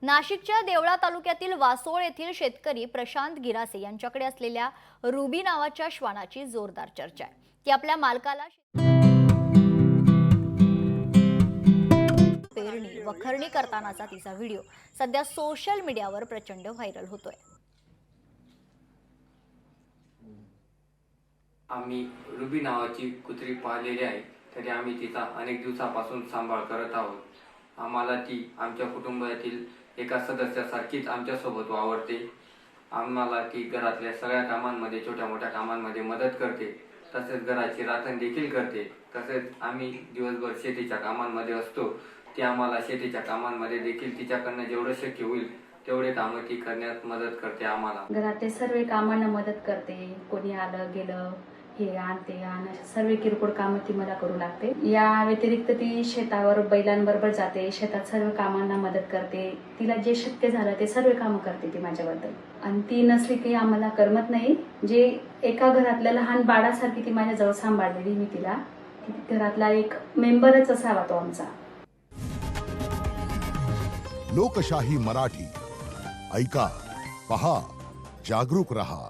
नाशिकच्या देवळा तालुक्यातील वासोळ येथील शेतकरी प्रशांत गिरासे यांच्याकडे असलेल्या रुबी नावाच्या श्वानाची जोरदार चर्चा आहे। ती आपल्या मालकाला पेरणी व खरणी करतानाचा तिचा व्हिडिओ सध्या सोशल मीडियावर प्रचंड व्हायरल होतोय। आम्ही रुबी नावाची कुत्री पाळलेली आहे, तरी आम्ही तिचा अनेक दिवसापासून सांभाळ करत आहोत। आम्हाला ती आमच्या कुटुंबातील एका सदस्यासारखीच आमच्यासोबत वावरते। आम्हाला ती घरातल्या सगळ्या कामांमध्ये, छोट्या मोठ्या कामांमध्ये मदत करते, तसेच घराची राखण देखील करते। तसेच आम्ही दिवसभर शेतीच्या कामांमध्ये असतो, ती आम्हाला शेतीच्या कामांमध्ये देखील तिच्याकडनं जेवढं शक्य होईल तेवढे कामं ती करण्यात मदत करते। आम्हाला घरातले सर्व कामांना मदत करते। कोणी आलं गेलं, हे आण ते आण, सर्व किरकोळ कामं ती मला करू लागते। या व्यतिरिक्त ती शेतावर बैलांबरोबर जाते, शेतात सर्व कामांना मदत करते। तिला जे शक्य झालं ते सर्व कामं करते ती माझ्याबद्दल। आणि ती नसली की आम्हाला करमत नाही। जे एका घरातल्या लहान बाळासारखी ती माझ्याजवळ सांभाळलेली मी तिला, घरातला एक मेंबरच असावा तो आमचा। लोकशाही मराठी ऐका, पहा, जागरूक रहा।